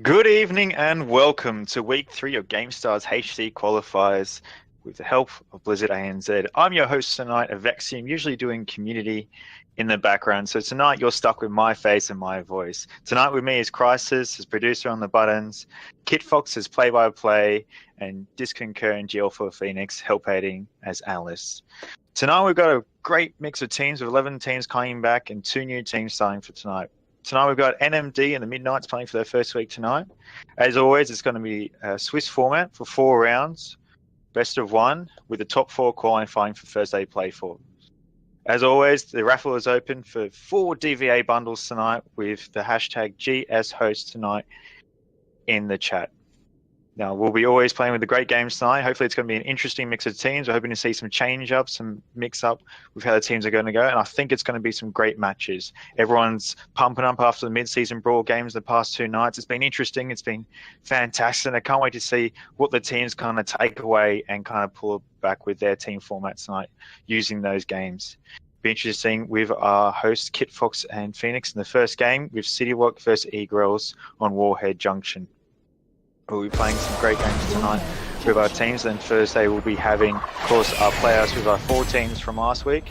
Good evening and welcome to week 3 of GameStar's HC qualifiers with the help of Blizzard ANZ. I'm your host tonight, Avexium, usually doing community in the background. So tonight you're stuck with my face and my voice. Tonight with me is Crisis, as producer on the buttons, Kitfox as play-by-play, and Disconcur and GLPhoenix help-aiding as analysts. Tonight we've got a great mix of teams with 11 teams coming back and 2 new teams starting for tonight. Tonight we've got NMD and the Midnights playing for their first week tonight. As always, it's going to be a Swiss format for 4 rounds, best of 1, with the top 4 qualifying for Thursday play for. As always, the raffle is open for 4 DVA bundles tonight with the hashtag GSHost tonight in the chat. Now, we'll be always playing with the great games tonight. Hopefully, it's going to be an interesting mix of teams. We're hoping to see some change-ups, some mix-up with how the teams are going to go. And I think it's going to be some great matches. Everyone's pumping up after the mid-season brawl games the past 2 nights. It's been interesting. It's been fantastic. And I can't wait to see what the teams kind of take away and kind of pull back with their team formats tonight using those games. Be interesting with our hosts, Kitfox and Phoenix, in the first game with CityWalk versus Egrilz on Warhead Junction. We'll be playing some great games tonight with our teams. Then Thursday we'll be having, of course, our playoffs with our 4 teams from last week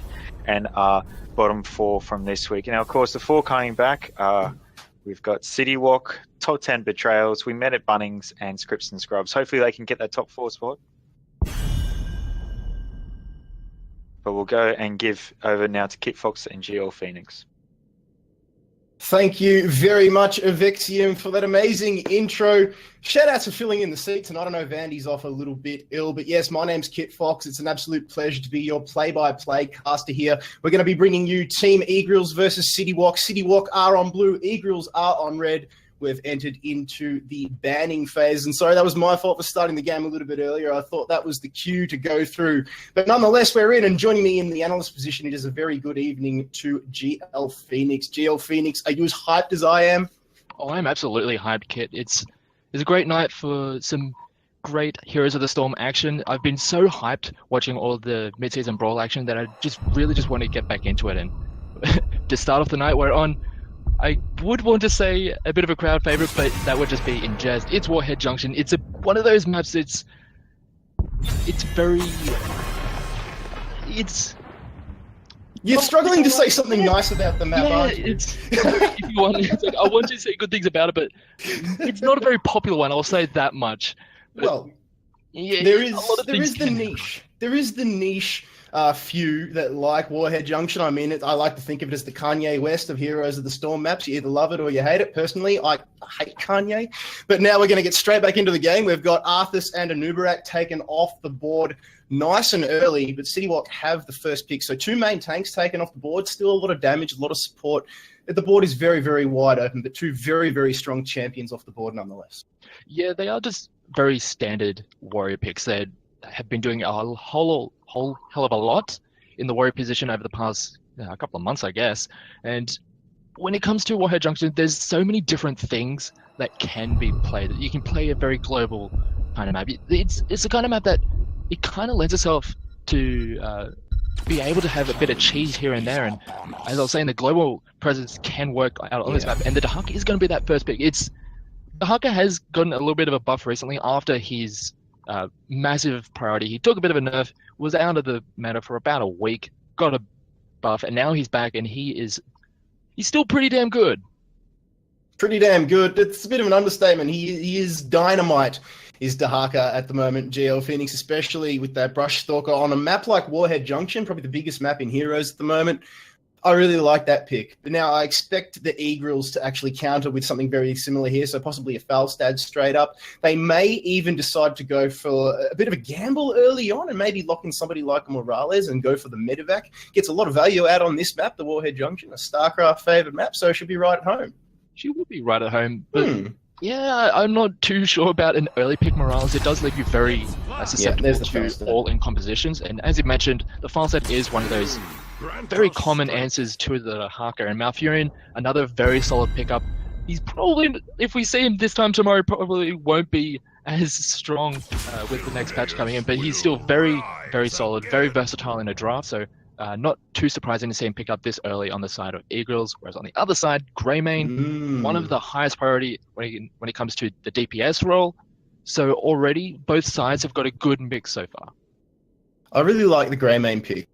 and our bottom 4 from this week. And now, of course, the 4 coming back, we've got CityWalk, Top 10 Betrayals, We Met at Bunnings, and Scripts and Scrubs. Hopefully they can get that top 4 spot. But we'll go and give over now to Kitfox and GLPhoenix. Thank you very much, Avexium, for that amazing intro. Shout out to filling in the seat tonight. I know Vandy's off a little bit ill, but yes, my name's Kitfox. It's an absolute pleasure to be your play-by-play caster here. We're going to be bringing you Team Egrilz versus CityWalk. CityWalk are on blue, Egrilz are on red. We've entered into the banning phase. And sorry, that was my fault for starting the game a little bit earlier. I thought that was the cue to go through. But nonetheless, we're in. And joining me in the analyst position, it is a very good evening to GLPhoenix. GLPhoenix, are you as hyped as I am? Oh, I'm absolutely hyped, Kit. It's a great night for some great Heroes of the Storm action. I've been so hyped watching all the mid-season brawl action that I really want to get back into it. And to start off the night, we're on, I would want to say a bit of a crowd favorite, but that would just be in jest. It's Warhead Junction. It's one of those maps that's You're struggling to say something nice about the map, aren't you? If you want, I want to say good things about it, but it's not a very popular one. I'll say that much. But, well, yeah, there is the niche. There is the niche. Few that like Warhead Junction. I mean, I like to think of it as the Kanye West of Heroes of the Storm maps. You either love it or you hate it. Personally, I hate Kanye. But now we're going to get straight back into the game. We've got Arthas and Anubarak taken off the board nice and early, but CityWalk have the first pick. So 2 main tanks taken off the board. Still a lot of damage, a lot of support. The board is very, very wide open, but 2 very, very strong champions off the board nonetheless. Yeah, they are just very standard warrior picks. They have been doing a whole hell of a lot in the warrior position over the past couple of months, I guess. And when it comes to Warhead Junction, there's so many different things that can be played. You can play a very global kind of map. It's the kind of map that it kind of lends itself to be able to have a bit of cheese here and there. And as I was saying, the global presence can work out on this map. And the Dahaka is going to be that first pick. Dahaka has gotten a little bit of a buff recently after his massive priority. He took a bit of a nerf, was out of the meta for about a week, got a buff, and now he's back, and he's still pretty damn good. Pretty damn good. It's a bit of an understatement. He is dynamite, is Dahaka at the moment, GLPhoenix, especially with that Brush Stalker on a map like Warhead Junction, probably the biggest map in Heroes at the moment. I really like that pick. But now I expect the Egrilz to actually counter with something very similar here, so possibly a Falstad straight up. They may even decide to go for a bit of a gamble early on and maybe lock in somebody like a Morales and go for the Medevac. Gets a lot of value out on this map, the Warhead Junction, a StarCraft favoured map, so she'll be right at home. She will be right at home, but yeah, I'm not too sure about an early pick Morales. It does leave you very susceptible to all-in compositions, and as you mentioned, the Falstad is one of those very common answers to the Dahaka, and Malfurion, another very solid pickup. He's probably, if we see him this time tomorrow, probably won't be as strong with the next patch coming in, but he's still very, very solid, very versatile in a draft, so not too surprising to see him pick up this early on the side of Egrilz, whereas on the other side, Greymane, one of the highest priority when it comes to the DPS role. So already both sides have got a good mix so far. I really like the Greymane pick.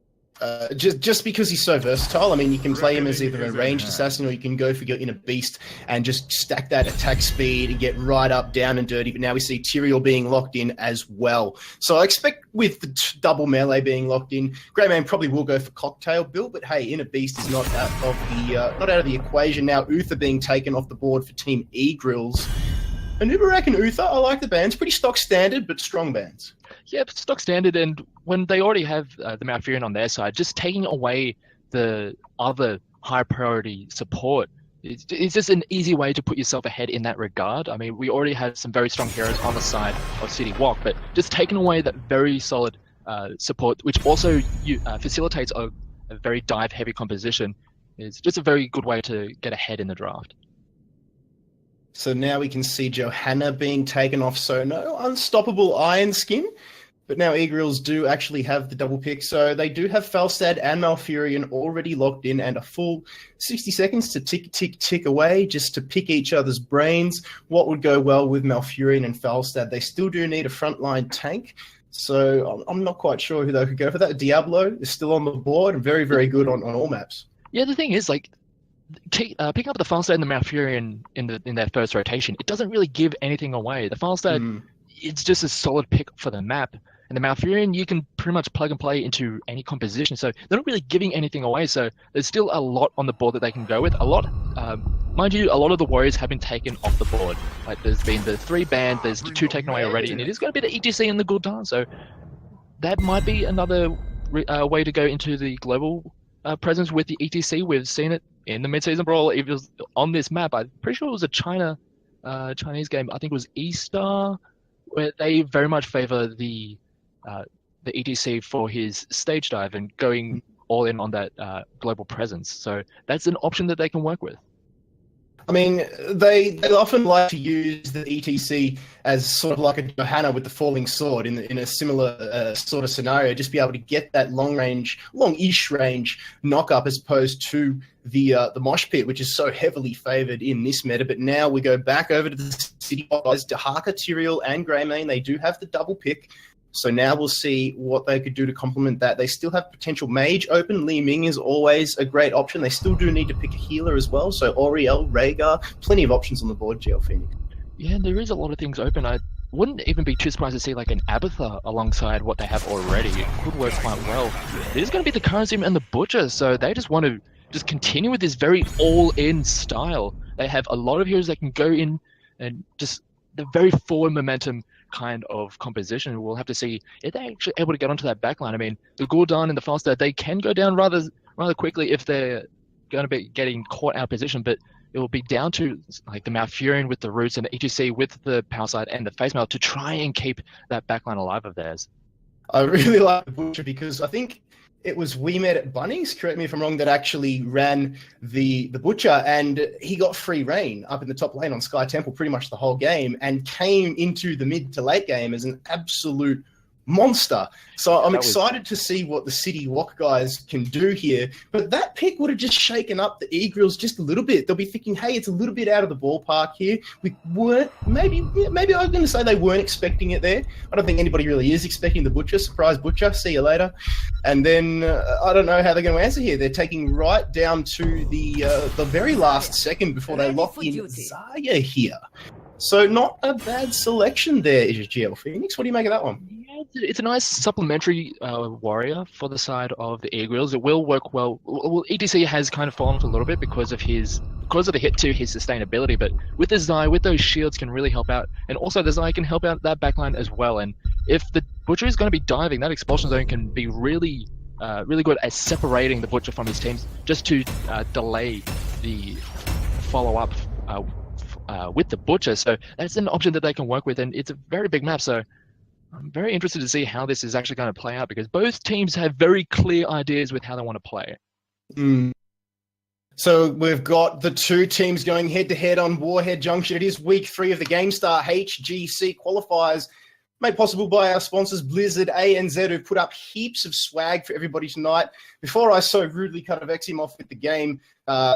Just because he's so versatile. I mean, you can play him as either a ranged assassin or you can go for your inner beast and just stack that attack speed and get right up, down and dirty. But now we see Tyrael being locked in as well. So I expect with the double melee being locked in, Greymane probably will go for cocktail build. But hey, inner beast is not out of the equation now. Uther being taken off the board for Team Egrilz. Anubarak and Uther, I like the bands. Pretty stock standard, but strong bands. Yeah, stock standard, and when they already have the Malfurion on their side, just taking away the other high priority support, it's just an easy way to put yourself ahead in that regard. I mean, we already had some very strong heroes on the side of City Walk, but just taking away that very solid support, which also facilitates a very dive-heavy composition, is just a very good way to get ahead in the draft. So now we can see Johanna being taken off, so no unstoppable Iron Skin. But now Egrilz do actually have the double pick, so they do have Falstad and Malfurion already locked in, and a full 60 seconds to tick away just to pick each other's brains. What would go well with Malfurion and Falstad? They still do need a frontline tank, so I'm not quite sure who they could go for that. Diablo is still on the board and very, very good on all maps. Yeah, the thing is, like, picking up the Falstad and the Malfurion in their first rotation, it doesn't really give anything away. The Falstad, it's just a solid pick for the map. And the Malfurion, you can pretty much plug and play into any composition. So they're not really giving anything away. So there's still a lot on the board that they can go with. A lot, mind you, a lot of the warriors have been taken off the board. Like there's been the 3 banned, there's the 2 taken away already, and it is going to be the ETC and the Gul'dan. So that might be another way to go into the global presence with the ETC. We've seen it in the mid-season brawl. It was on this map. I'm pretty sure it was a Chinese game. I think it was E-Star, where they very much favor the ETC for his stage dive and going all in on that global presence. So that's an option that they can work with. I mean, they often like to use the ETC as sort of like a Johanna with the falling sword in a similar sort of scenario, just be able to get that long-ish range knock-up as opposed to the mosh pit, which is so heavily favoured in this meta. But now we go back over to the City guys, Dahaka, Tyrael, and Greymane. They do have the double pick. So now we'll see what they could do to complement that. They still have potential mage open. Li Ming is always a great option. They still do need to pick a healer as well. So Oriel, Rhaegar, plenty of options on the board, GLPhoenix. Yeah, there is a lot of things open. I wouldn't even be too surprised to see like an Abathur alongside what they have already. It could work quite well. It is going to be the Kharazim and the Butcher, so they just want to just continue with this very all-in style. They have a lot of heroes that can go in and just the very forward momentum kind of composition. We'll have to see if they're actually able to get onto that backline. I mean, the Gul'dan and the Falstad, they can go down rather quickly if they're going to be getting caught out of position, but it will be down to like the Malfurion with the roots and the ETC with the power side and the face mail to try and keep that backline alive of theirs. I really like the Butcher because I think it was We Met at Bunnings, correct me if I'm wrong, that actually ran the Butcher, and he got free reign up in the top lane on Sky Temple pretty much the whole game and came into the mid to late game as an absolute monster. So I'm excited to see what the City Walk guys can do here. But that pick would have just shaken up the Egrilz just a little bit. They'll be thinking, hey, it's a little bit out of the ballpark here. We weren't, maybe I was going to say they weren't expecting it there. I don't think anybody really is expecting the Butcher. Surprise Butcher, see you later. And then I don't know how they're going to answer here. They're taking right down to the very last second before they lock in Zarya here. So not a bad selection there, is GLPhoenix. What do you make of that one? Yeah, it's a nice supplementary warrior for the side of the Egrilz. It will work well. Well, ETC has kind of fallen off a little bit because of the hit to his sustainability, but with the Zai, with those shields can really help out, and also the Zai can help out that backline as well. And if the Butcher is going to be diving, that expulsion zone can be really good at separating the Butcher from his teams, just to delay the follow-up with the Butcher. So that's an option that they can work with, and it's a very big map, so I'm very interested to see how this is actually going to play out, because both teams have very clear ideas with how they want to play. So we've got the two teams going head-to-head on Warhead Junction. It is week 3 of the GameStar HGC qualifiers. Made possible by our sponsors, Blizzard, ANZ, who put up heaps of swag for everybody tonight. Before I so rudely cut a Vexium off with the game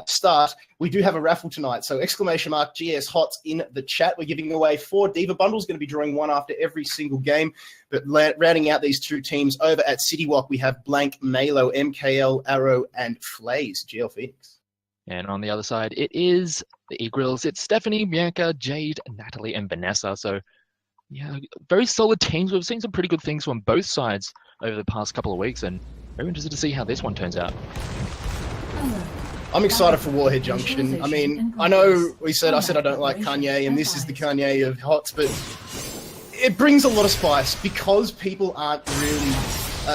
start, we do have a raffle tonight. So !GS HotS in the chat. We're giving away 4 Diva bundles, going to be drawing one after every single game. But rounding out these 2 teams over at CityWalk, we have Blank, Malo, MKL, Arrow, and Flays, GLPhoenix. And on the other side, it is the Egrilz. It's Stephanie, Bianca, Jade, Natalie, and Vanessa. So yeah, very solid teams. We've seen some pretty good things from both sides over the past couple of weeks, and very interested to see how this one turns out. I'm excited for Warhead Junction. I mean, I know I said I don't like Kanye, and this is the Kanye of HotS, but it brings a lot of spice because people aren't really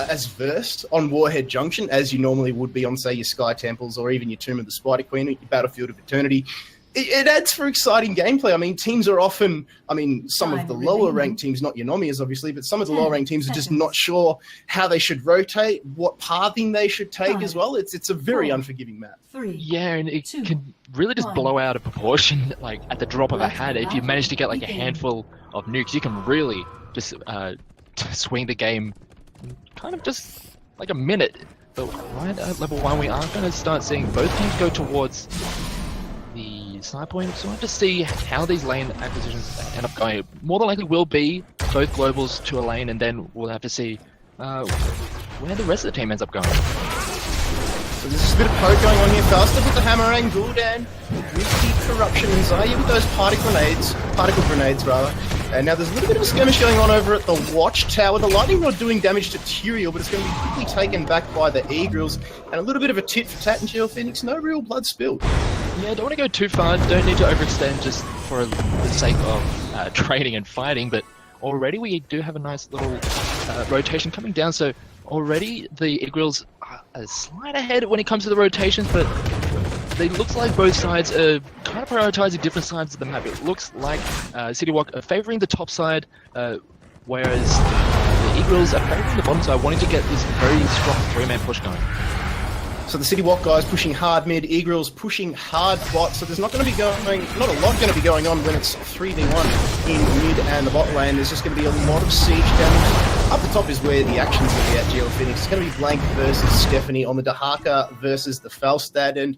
as versed on Warhead Junction as you normally would be on, say, your Sky Temples or even your Tomb of the Spider Queen, your Battlefield of Eternity. It adds for exciting gameplay. I mean, teams are often, some of the lower ranked teams, not your Nomias obviously, but some of the lower ranked teams are just not sure how they should rotate, what pathing they should take as well. It's a very unforgiving map. Yeah, and it can really just blow out of proportion, like at the drop of a hat. If you manage to get like a handful of nukes, you can really just swing the game kind of just like a minute. But right at level 1, we are going to start seeing both teams go towards the side point, so I have to see how these lane acquisitions end up going. More than likely will be both globals to a lane, and then we'll have to see where the rest of the team ends up going. So there's a bit of poke going on here. Faster with the Hammerang, Gul'dan with the Corruption, and Zaya with those particle grenades rather. And now there's a little bit of a skirmish going on over at the Watchtower. The Lightning Rod doing damage to Tyrael, but it's going to be quickly taken back by the Egrilz. And a little bit of a tit for tat in GLPhoenix. No real blood spilled. Yeah, don't want to go too far. Don't need to overextend just for the sake of training and fighting. But already we do have a nice little rotation coming down. So already the Egrilz are a slight ahead when it comes to the rotations, but it looks like both sides are kind of prioritizing different sides of the map. It looks like CityWalk are favoring the top side, whereas the Egrilz are favoring the bottom side, wanting to get this very strong 3-man push going. So the CityWalk guys pushing hard mid, Egrilz pushing hard bot. So there's not a lot going to be going on when it's 3v1 in mid and the bot lane. There's just going to be a lot of siege damage. Up the top is where the action's going to be at GLPhoenix. It's going to be Blank versus Stephanie on the Dahaka versus the Falstad. And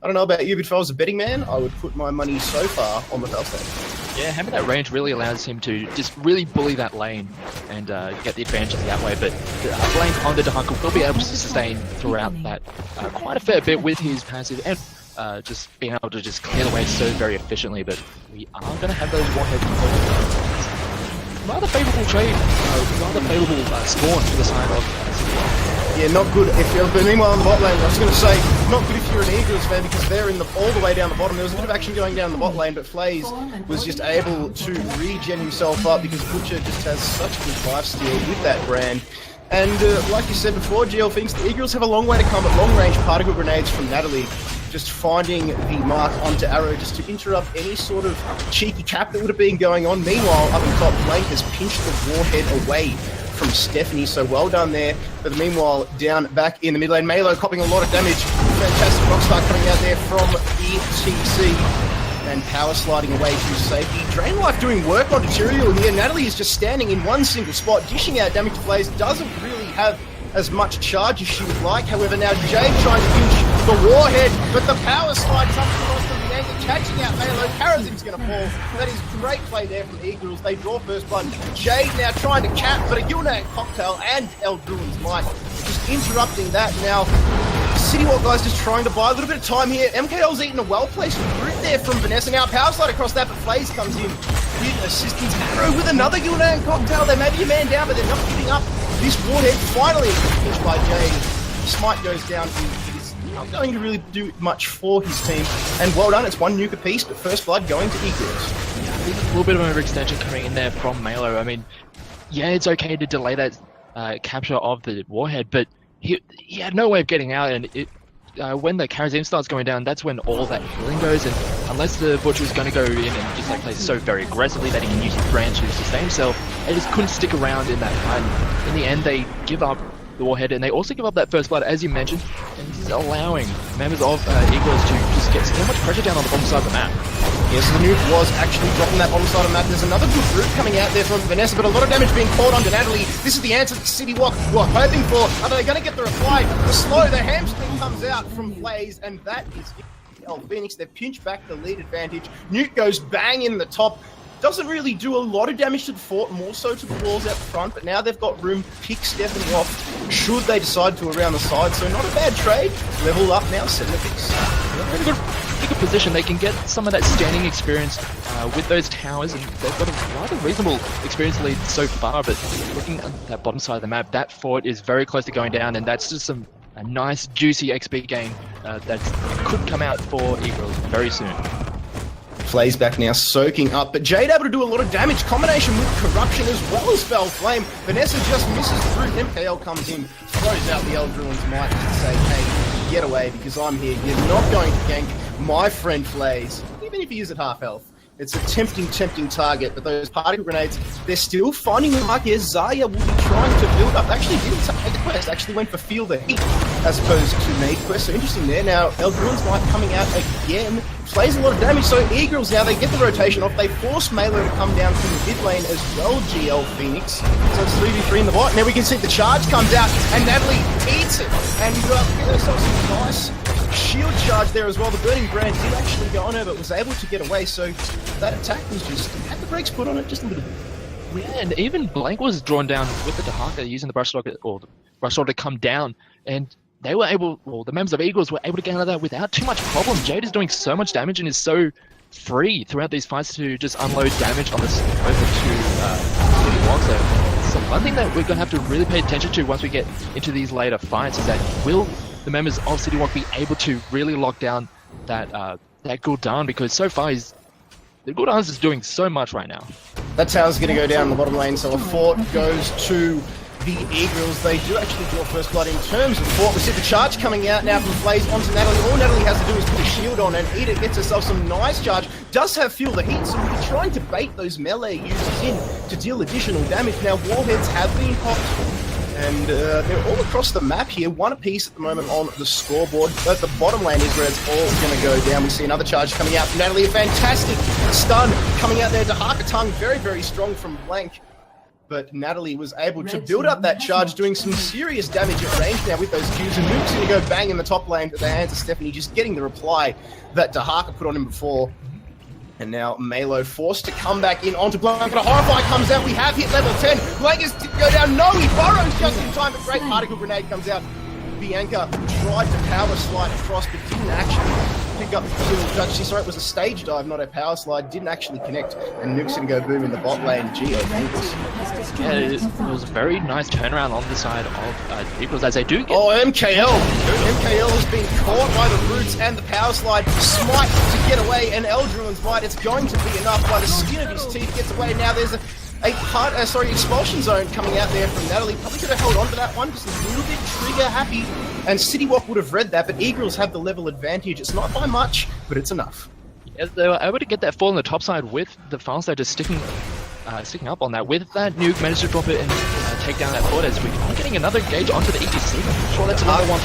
I don't know about you, but if I was a betting man, I would put my money so far on the Falstad. Yeah, having that range really allows him to just really bully that lane and get the advantage that way. But Blank on the Dahaka will be able to sustain throughout that quite a fair bit with his passive and just being able to just clear the way so very efficiently. But we are going to have those one-hit rather favourable trade, rather favourable spawn for the side of Yeah, not good if you're, but meanwhile on the bot lane, I was going to say, not good if you're an Egrilz fan because they're all the way down the bottom. There was a bit of action going down the bot lane, but Flays was just able to regen himself up because Butcher just has such good lifesteal with that brand. And like you said before, GLPhoenix, the Egrilz have a long way to come at long-range particle grenades from Natalie. Just finding the mark onto Arrow just to interrupt any sort of cheeky cap that would have been going on. Meanwhile, up on top, Blank has pinched the Warhead away from Stephanie, so well done there. But meanwhile, down back in the mid lane, Malo copping a lot of damage. Fantastic Rockstar coming out there from ETC. And power sliding away to safety. Drain Life doing work on Tyrael here. Natalie is just standing in one single spot, dishing out damage to Blaze. Doesn't really have as much charge as she would like. However, now Jade trying to pinch the Warhead, but the power slide comes across from the angle, catching out Malo. Karazim's going to fall. That is great play there from the Egrilz. They draw first blood. Jade now trying to cap, but a Gul'dan cocktail and Eldruin's Might just interrupting that. Now, CityWalk guys just trying to buy a little bit of time here. MKL's eating a well-placed root there from Vanessa. Now power slide across that, but Flays comes in with assistance. Arrow with another Gul'dan cocktail. They may be a man down, but they're not giving up. This Warhead finally finished by Jade. Smite goes down. It is not going to really do much for his team. And well done, it's one nuke apiece, but first blood going to Egrilz. Yeah, there's a little bit of an overextension coming in there from Malo. I mean, yeah, it's okay to delay that capture of the Warhead, but he had no way of getting out, and when the Karazim starts going down, that's when all that healing goes, and unless the Butcher is going to go in and just like play so very aggressively that he can use his brand to sustain himself, they just couldn't stick around in that fight. In the end, they give up the Warhead, and they also give up that first blood, as you mentioned, and this is allowing members of Egrilz to just get so much pressure down on the bottom side of the map. Yes, the nuke was actually dropping that bottom side of the map. There's another good route coming out there from Vanessa, but a lot of damage being poured onto Natalie. This is the answer that City Walk were hoping for. Are they going to get the reply? The slow, the hamstring comes out from FaZe, and that is Phoenix. They've pinched back the lead advantage. Nuke goes bang in the top. Doesn't really do a lot of damage to the fort, more so to the walls out front, but now they've got room to pick Stephanie off should they decide to around the side, so not a bad trade. Level up now, 7 apiece. Really good position. They can get some of that standing experience with those towers, and they've got a rather reasonable experience lead so far, but looking at that bottom side of the map, that fort is very close to going down, and that's just a nice, juicy XP game that could come out for Egrilz very soon. FaZe back now, soaking up, but Jade able to do a lot of damage. Combination with Corruption as well as Fell Flame. Vanessa just misses through. MKL comes in, throws out the Egrilz might and say, hey, get away because I'm here. You're not going to gank my friend FaZe, even if he is at half health. It's a tempting target, but those particle grenades, they're still finding the mark here. Zarya will be trying to build up. Actually didn't take the quest, actually went for Feel the Heat as opposed to Made Quest. So interesting there. Now, Egrilz might coming out again. Plays a lot of damage, so Egrilz now, they get the rotation off. They force Melo to come down from the mid lane as well, GLPhoenix. So it's 3v3 in the bot. Now we can see the charge comes out, and Natalie eats it. And get herself some nice shield charge there as well. The Burning Brand did actually go on her, but was able to get away. So that attack was just, had the brakes put on it just a little bit. Yeah, and even Blank was drawn down with the Dahaka using the brush rocket, or the brush rocket to come down, and they were able, well, the members of Egrilz were able to get out of that without too much problem. Jade is doing so much damage and is so free throughout these fights to just unload damage on this over to City Walk. So one thing that we're going to have to really pay attention to once we get into these later fights is that will the members of City Walk be able to really lock down that Gul'dan, because so far the Gul'dan is doing so much right now. That tower's going to go down in the bottom lane, so a fort goes to the Egrilz. They do actually draw first blood in terms of fort. We see the charge coming out now from FaZe onto Natalie. All Natalie has to do is put a shield on, and Eda gets herself some nice charge. Does have Feel the Heat, so we'll be trying to bait those melee users in to deal additional damage. Now, warheads have been popped, and they're all across the map here. One apiece at the moment on the scoreboard. But the bottom lane is where it's all going to go down. We see another charge coming out from Natalie. A fantastic stun coming out there. Dahaka tongue, very, very strong from Blank. But Natalie was able to build up that charge, doing some serious damage at range now with those Qs. And Nuke's going to go bang in the top lane at the hands of Stephanie, just getting the reply that Dahaka put on him before. And now Melo forced to come back in onto Blank, and a Horrify comes out. We have hit level 10. Blank is to go down. No, he burrows just in time, but great particle grenade comes out. Bianca tried to power slide across, but didn't actually pick up the kill. Judge, sorry, it was a stage dive, not a power slide. Didn't actually connect, and Nuke's going to go boom in the bot lane. Yeah, it was a very nice turnaround on the side of Egrilz as they do get... Oh, MKL! MKL has been caught by the roots and the power slide. Smite to get away, and Eldruin's Might. It's going to be enough by the skin of his teeth. Gets away. Now there's a expulsion zone coming out there from Natalie. Probably could have held on to that one, just a little bit trigger happy. And City Walk would have read that, but Egrilz have the level advantage. It's not by much, but it's enough. Yeah, they were able to get that fall on the top side with the fast just sticking up on that. With that, Nuke managed to drop it and take down that fort as we are getting another gauge onto the ETC. I'm sure that's another one.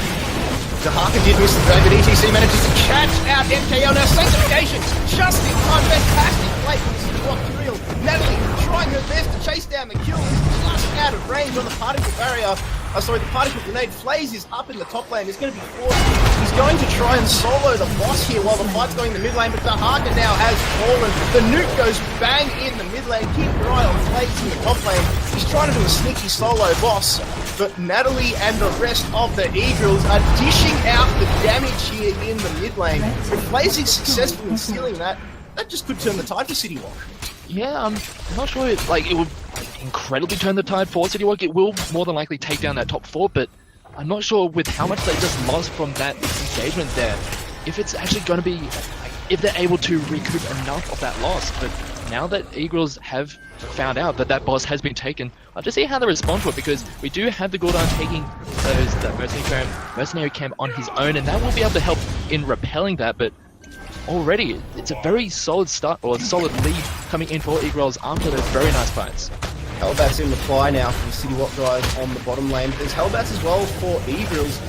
Dahaka did miss the drag, but ETC manages to catch out MKL. Now, Sanctification, just in time, fantastic play from City Walk Real. Natalie trying her best to chase down the kill, just out of range on the particle barrier. The particle grenade. FaZe is up in the top lane. There's going to be forced. He's going to try and solo the boss here while the fight's going in the mid lane, but Dahaka now has fallen. The nuke goes bang in the mid lane. Keep your eye on FaZe in the top lane. He's trying to do a sneaky solo boss, but Natalie and the rest of the Egrilz are dishing out the damage here in the mid lane. If FaZe is successful in stealing that, that just could turn the tide for City Walk. Yeah, I'm not sure it would incredibly turn the tide for City Walk. It will more than likely take down that top four, but I'm not sure with how much they just lost from that engagement there, if it's actually going to be, if they're able to recoup enough of that loss. But now that Egrilz have found out that that boss has been taken, I'll have to see how they respond to it, because we do have the Gul'dan taking the mercenary camp on his own, and that will be able to help in repelling that, but already it's a very solid start, or a solid lead coming in for Egrilz after those very nice fights. Hellbats in reply now for the City Walk guys on the bottom lane. There's Hellbats as well for Egrilz.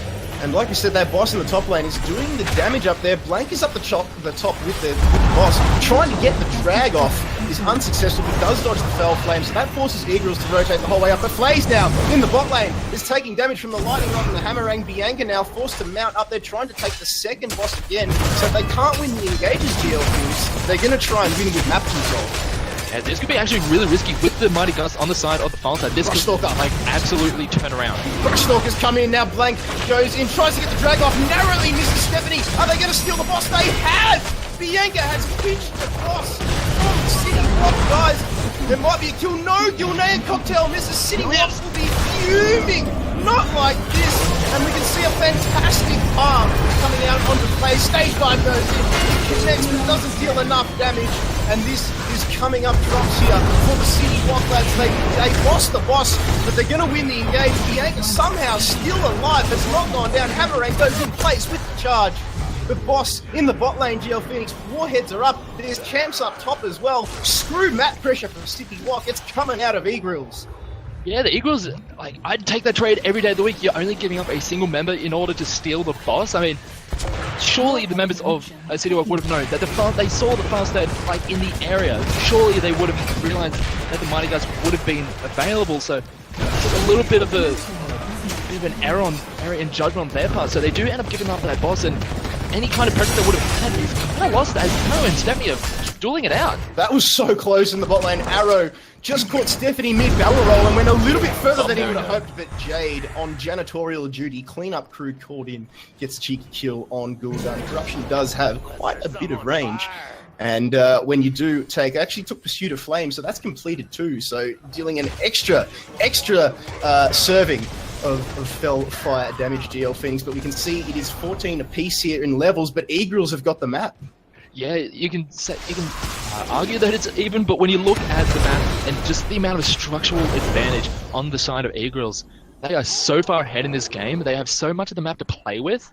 And like we said, that boss in the top lane is doing the damage up there. Blank is up the top with the boss. Trying to get the drag off is unsuccessful, but does dodge the Fell Flame, so that forces Egrilz to rotate the whole way up. But Flays now in the bot lane is taking damage from the Lightning Rod and the Hammerang. Bianca now forced to mount up there, trying to take the second boss again. So if they can't win the engages GLPhoenix, they're going to try and win with map control. Yeah, this could be actually really risky with the Mighty Gus on the side of the far side. This could like absolutely turn around. Brushstalker's come in now. Blank goes in, tries to get the drag off, narrowly misses Stephanie. Are they going to steal the boss? They have! Bianca has pinched the boss from City Rock, guys. There might be a kill. No, Gilnean Cocktail misses. City Rock will be fuming. Not like this. And we can see a fantastic arm coming out onto play. Stage dive goes in. It connects, but doesn't deal enough damage. And this is coming up drops here for the City Rock lads. They lost the boss, but they're going to win the engage. Bianca somehow still alive. Has not gone down. Hammerang goes in place with the charge. The boss in the bot lane, GLPhoenix, warheads are up. There's champs up top as well. Screw map pressure from City Rock. It's coming out of Egrilz. Yeah, the Egrilz, like, I'd take that trade every day of the week. You're only giving up a single member in order to steal the boss. I mean, surely the members of City Rock would have known that they saw the fast dead, like, in the area. Surely they would have realized that the Mighty Gus would have been available. So it's a little bit of an error in judgment on their part. So they do end up giving up that boss, and any kind of pressure they would have had is kind of lost as Arrow and Stephanie are dueling it out. That was so close in the bot lane. Arrow just caught Stephanie mid-barrel roll and went a little bit further than he would have hoped, but Jade on janitorial duty, cleanup crew called in, gets a cheeky kill on Gul'dan. Corruption does have quite a bit of range. And when you do take, actually took Pursuit of Flame, so that's completed too. So dealing an extra serving of fell fire damage GLPhoenix, but we can see it is 14 apiece here in levels, but Egrilz have got the map. Yeah, you can argue that it's even, but when you look at the map and just the amount of structural advantage on the side of Egrilz, they are so far ahead in this game. They have so much of the map to play with,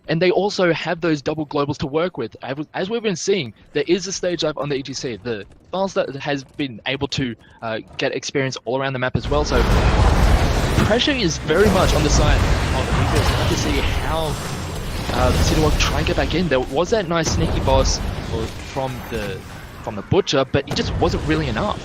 and they also have those double globals to work with. As we've been seeing, there is a stage dive on the ETC. The Faster has been able to get experience all around the map as well, so pressure is very much on the side of Egrilz. We'll have to see how City Rock try and get back in. There was that nice sneaky boss from the Butcher, but it just wasn't really enough.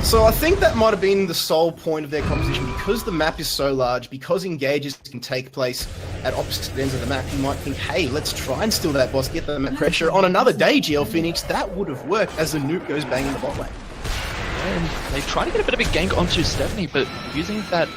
So I think that might have been the sole point of their composition, because the map is so large, because engages can take place at opposite ends of the map. You might think, hey, let's try and steal that boss, get the map pressure. On another day, GLPhoenix, that would have worked as the nuke goes banging the bot lane. And they try to get a bit of a gank onto Stephanie, but using that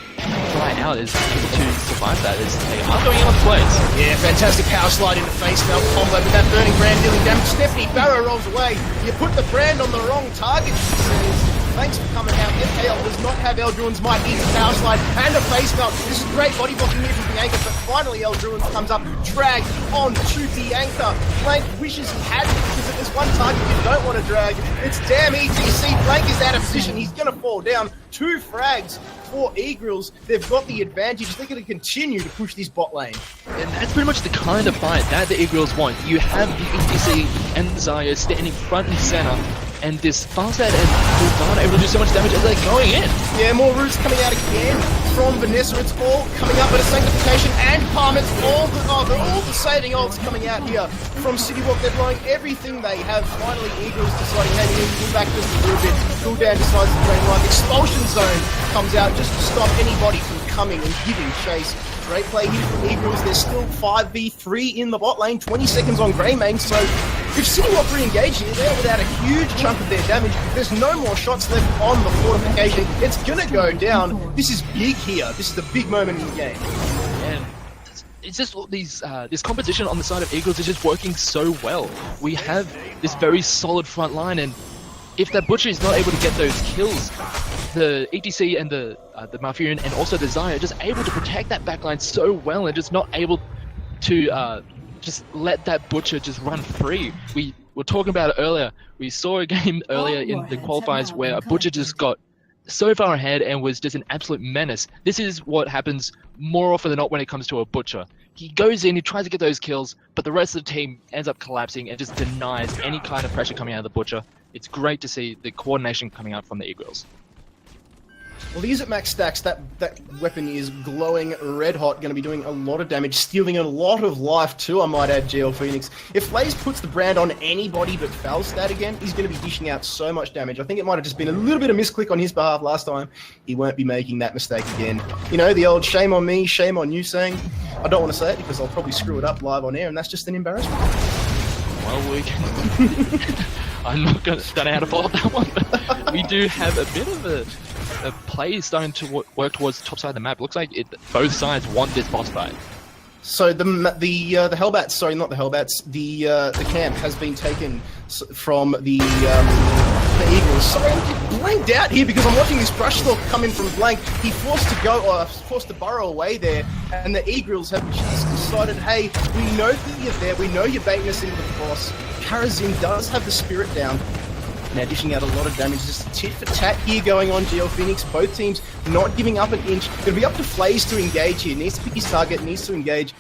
fly out is able to survive that as they are going out of place. Yeah, fantastic power slide into face now combo with that burning brand dealing damage. Stephanie Barrow rolls away. You put the brand on the wrong target, she says. Thanks for coming out. FKL does not have Eldruin's might. Easy power slide and a face melt. This is great body blocking here from Bianca, but finally Eldruin comes up, dragged on to Bianca. Blank wishes he had it, because if there's one target you don't want to drag, it's damn ETC. Blank is out of position. He's going to fall down. 2 frags for Egrilz. They've got the advantage. They're going to continue to push this bot lane. And that's pretty much the kind of fight that the Egrilz want. You have the ETC and Zarya standing front and center, and this Farsight and Gul'dan are able to do so much damage as they're going in. Yeah, more roots coming out again from Vanessa. It's all coming up with a Sanctification and Palm. It's all the saving ults coming out here from City Rock. They're blowing everything they have. Finally, Egrilz deciding, hey, we need to pull back just a little bit. Gul'dan decides to drain one. Expulsion Zone comes out just to stop anybody from coming and giving chase. Great play here from Egrilz. There's still 5v3 in the bot lane, 20 seconds on Greymane, so if City Rock re-engage here, they're without a huge chunk of their damage. There's no more shots left on the fortification. It's gonna go down. This is big here. This is the big moment in the game. And it's just this composition on the side of Egrilz is just working so well. We have this very solid front line, and if that Butcher is not able to get those kills, the ETC and the Malfurion and also the Zarya are just able to protect that backline so well, and just not able to just let that Butcher just run free. We were talking about it earlier. We saw a game earlier in the qualifiers where a Butcher just got so far ahead and was just an absolute menace. This is what happens more often than not when it comes to a Butcher. He goes in, he tries to get those kills, but the rest of the team ends up collapsing and just denies any kind of pressure coming out of the Butcher. It's great to see the coordination coming out from the Egrilz. Well, these at max stacks, that weapon is glowing red hot, going to be doing a lot of damage, stealing a lot of life too, I might add, GLPhoenix. If Blaze puts the brand on anybody but Falstad again, he's going to be dishing out so much damage. I think it might have just been a little bit of misclick on his behalf last time. He won't be making that mistake again. You know, the old shame on me, shame on you saying. I don't want to say it because I'll probably screw it up live on air, and that's just an embarrassment. Well, we can... I'm not going to know how to follow up that one, but we do have a bit of a play starting to work towards the top side of the map. Looks like both sides want this boss fight. So the Hellbats, sorry, not the Hellbats, the camp has been taken from the Egrilz. Sorry, I'm blanked out here because I'm watching this Brushstalk come in from blank. He forced to burrow away there, and the Egrilz have just decided, hey, we know that you're there, we know you're baiting us into the boss. Karazim does have the spirit down. Now dishing out a lot of damage, just a tit for tat here going on, GLPhoenix. Both teams not giving up an inch. Going to be up to FaZe to engage here. Needs to pick his target, needs to engage.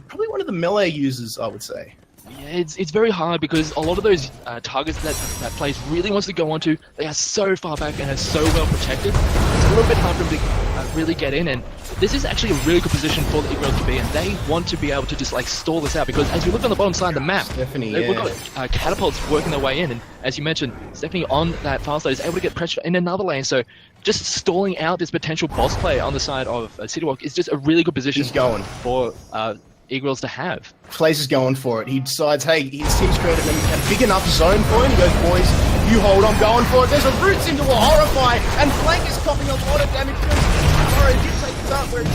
Probably one of the melee users, I would say. Yeah, it's very hard because a lot of those targets that FaZe really wants to go onto, they are so far back and are so well protected. It's a little bit hard for them to really get in, and this is actually a really good position for the Egrilz to be in. They want to be able to just like stall this out because as you look on the bottom side of the map, we've got catapults working their way in, and as you mentioned, Stephanie on that fast side is able to get pressure in another lane, so just stalling out this potential boss play on the side of CityWalk is just a really good position for Egrilz to have. FaZe is going for it. He decides, hey, his team's created a big enough zone for him. He goes, boys, you hold on, going for it. There's a roots into a Horrify, and Flank is copping a lot of damage. Burrow did take the start where the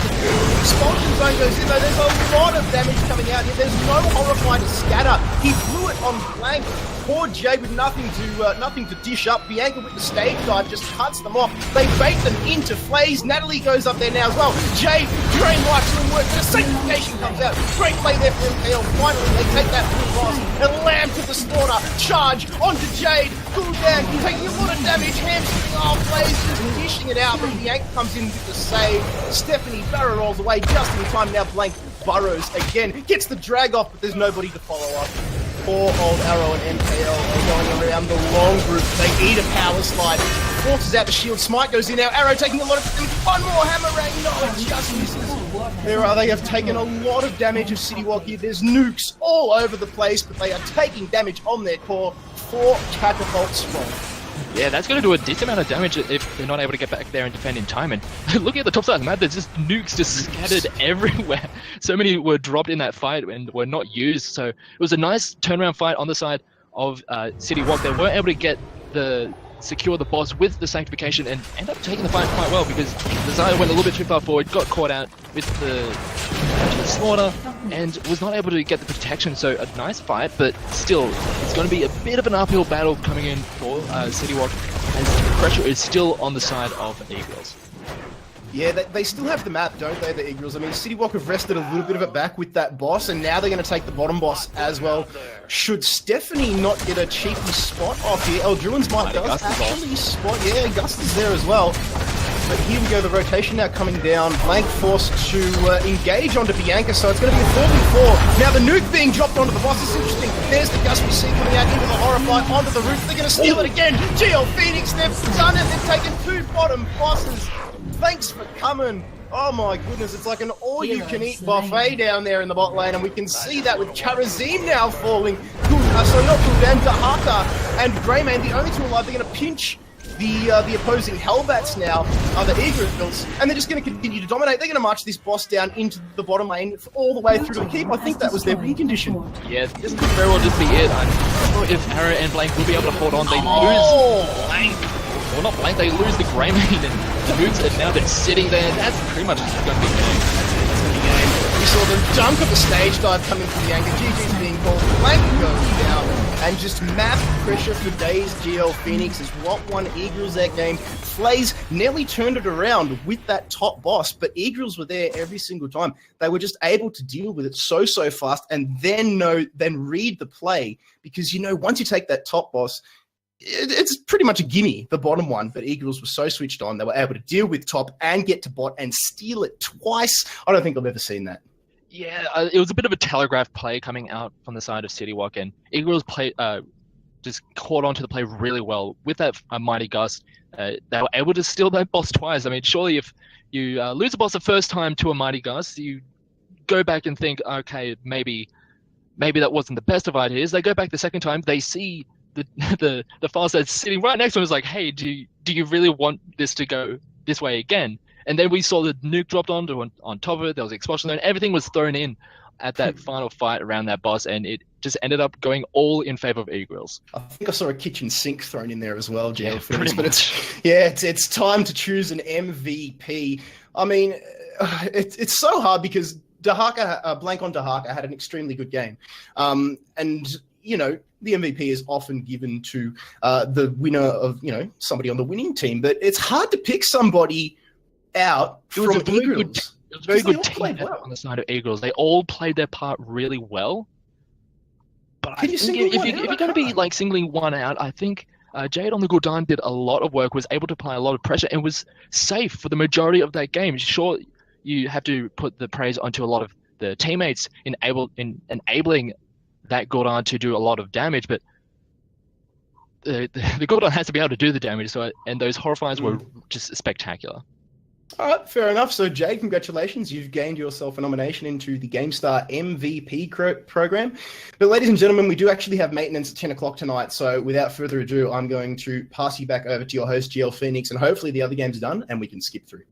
expulsion zone goes in, though. There's a lot of damage coming out here. There's no Horrify to scatter. He blew it on Flank. Poor Jay with nothing to dish up. Bianca with the stage dive just cuts them off. They bait them into FaZe. Natalie goes up there now as well. Jay, Drain Life doing work. The sanctification comes out. Great play there for MKL. Finally, they take that blue boss. And Lamb to the slaughter. Charge onto Jade. Cool down. Taking a lot of damage. Hamstring off. FaZe just dishing it out. But Bianca comes in with the save. Stephanie barrel rolls away just in time. Now Blank burrows again. Gets the drag off, but there's nobody to follow up. Poor old Arrow and MKL are going around the long group. They eat a power slide. Forces out the shield. Smite goes in now. Arrow taking a lot of damage. One more hammer rain. No, it just misses. They have taken a lot of damage of CityWalk here. There's nukes all over the place, but they are taking damage on their core. 4 catapults strong. Yeah, that's going to do a decent amount of damage if they're not able to get back there and defend in time. And looking at the top side of the map, there's just nukes just scattered everywhere. So many were dropped in that fight and were not used. So it was a nice turnaround fight on the side of CityWalk. They were able to secure the boss with the sanctification and end up taking the fight quite well because Desire went a little bit too far forward, got caught out with the slaughter and was not able to get the protection. So a nice fight, but still it's going to be a bit of an uphill battle coming in for CityWalk as the pressure is still on the side of Egrilz. Yeah, they still have the map, don't they, the Egrilz? I mean, CityWalk have rested a little bit of it back with that boss, and now they're going to take the bottom boss as well. Should Stephanie not get a cheeky spot off here? Druins might does actually spot. Yeah, Gust is there as well. But here we go, the rotation now coming down. Blank forced to engage onto Bianca, so it's going to be a 4v4. Now the nuke being dropped onto the boss is interesting. There's the Gust we see coming out into the Horrify, onto the roof. They're going to steal it again. GLPhoenix, they've done it. They've taken 2 bottom bosses. Thanks for coming. Oh my goodness, it's like an all-you-can-eat buffet down there in the bot lane, and we can see that with Karazim now falling. Sorry, not Kuldan, Dahaka and Greymane, the only two alive. They're going to pinch the opposing Hellbats now, the Egrilz, and they're just going to continue to dominate. They're going to march this boss down into the bottom lane all the way through to the keep. I think that was their win condition. Yeah, this could very well just be it. I'm not sure if Arrow and Blank will be able to hold on. They lose Blank. Well, not Blank, they lose the Greymane, and the Moods have now been sitting there. That's pretty much going to be the game. We saw them dunk of the stage dive coming from the anchor. GG's being called. Blank goes down. And just map pressure for days. GLPhoenix is what won Egrilz that game. FaZe nearly turned it around with that top boss, but Egrilz were there every single time. They were just able to deal with it so fast and then read the play. Because, once you take that top boss, it's pretty much a gimme, the bottom one, but Egrilz were so switched on, they were able to deal with top and get to bot and steal it twice. I don't think I've ever seen that. Yeah, it was a bit of a telegraph play coming out from the side of CityWalk, and Egrilz just caught onto the play really well with that Mighty Gust. They were able to steal that boss twice. I mean, surely if you lose a boss the first time to a Mighty Gust, you go back and think, okay, maybe that wasn't the best of ideas. They go back the second time, they see the the fast that's sitting right next to him is like, hey, do you really want this to go this way again? And then we saw the nuke dropped on top of it. There was explosion and everything was thrown in at that final fight around that boss, and it just ended up going all in favor of Egrilz. I think I saw a kitchen sink thrown in there as well, Yeah, GLPhoenix. But it's time to choose an MVP. I mean, it's so hard because Blank on Dahaka had an extremely good game, and you know the MVP is often given to the winner of somebody on the winning team, but it's hard to pick somebody out from Egrilz. It was a very good team on the side of Egrilz. They all played their part really well. But I think if you're going to be like singling one out, I think Jade on the Gul'dan did a lot of work, was able to apply a lot of pressure, and was safe for the majority of that game. Sure, you have to put the praise onto a lot of the teammates in enabling that Gul'dan to do a lot of damage, but the Gul'dan has to be able to do the damage. And those Horrifiers were just spectacular. All right, fair enough. So, Jade, congratulations. You've gained yourself a nomination into the GameStar MVP program. But, ladies and gentlemen, we do actually have maintenance at 10 o'clock tonight. So, without further ado, I'm going to pass you back over to your host, GLPhoenix, and hopefully the other game's done and we can skip through.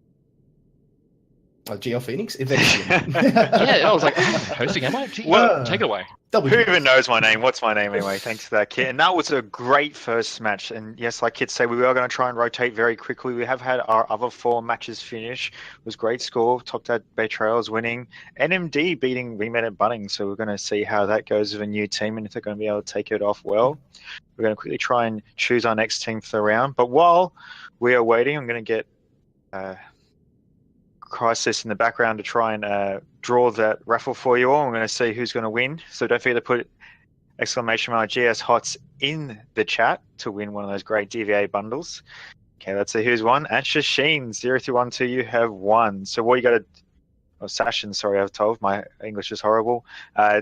GLPhoenix? Yeah, I was like, I'm hosting, am I? Well, take it away. Who even knows my name? What's my name anyway? Thanks for that, Kit. And that was a great first match. And yes, like Kit said, we are going to try and rotate very quickly. We have had our other 4 matches finish. It was great score. Topped out Betrayals winning. NMD beating We Met at Bunnings. So we're going to see how that goes with a new team and if they're going to be able to take it off well. We're going to quickly try and choose our next team for the round. But while we are waiting, I'm going to get Crisis in the background to try and draw that raffle for you all. I'm going to see who's going to win. So don't forget to put !GS HotS in the chat to win one of those great DVA bundles. Okay, let's see who's won. And Shasheen 0312, you have won. So what you got to, Sashin, sorry, I've told my English is horrible.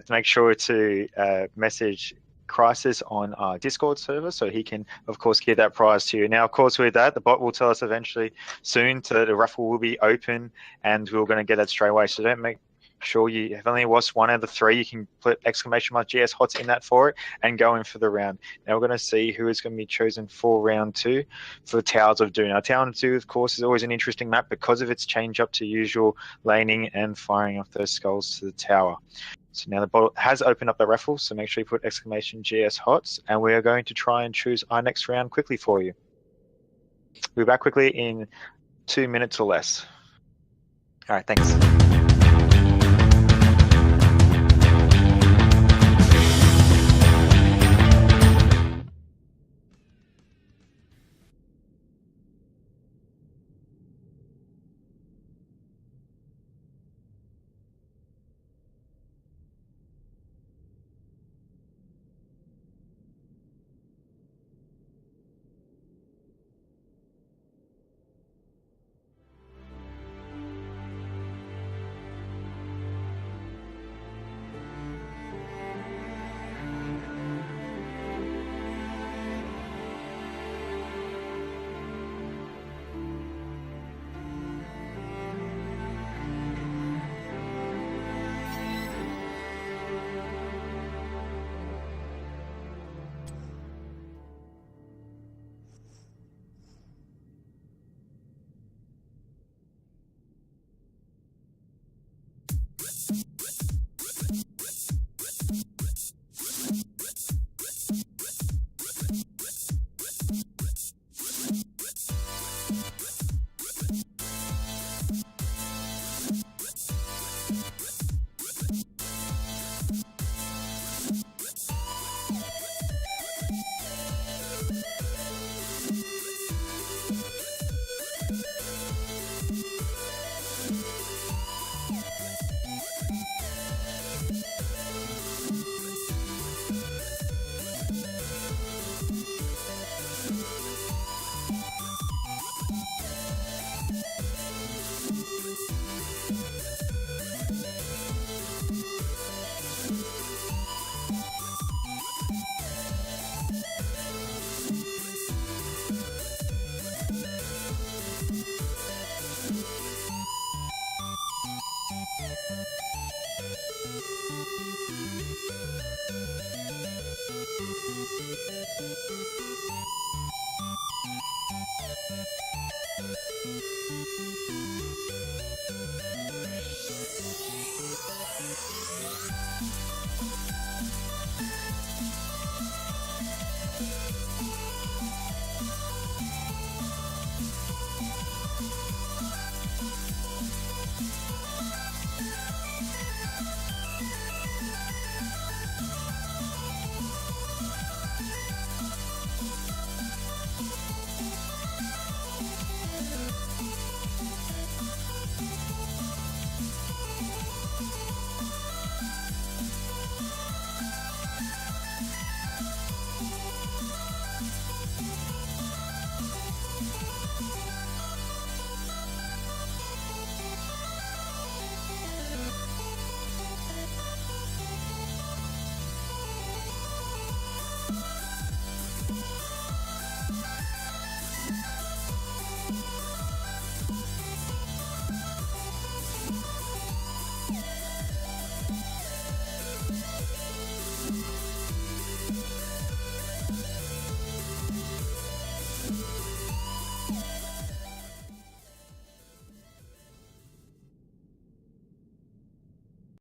Make sure to message Crisis on our Discord server so he can, of course, give that prize to you. Now, of course, with that, the bot will tell us eventually soon the raffle will be open and we're going to get that straight away. So don't make sure you have only lost one out of the 3. You can put !GS HotS in that for it and go in for the round. Now we're going to see who is going to be chosen for round 2 for the Towers of Doom. Now, Tower of Doom, of course, is always an interesting map because of its change up to usual laning and firing off those skulls to the tower. So now the bot has opened up the raffle, so make sure you put !GS HotS, and we are going to try and choose our next round quickly for you. We'll be back quickly in 2 minutes or less. All right, thanks.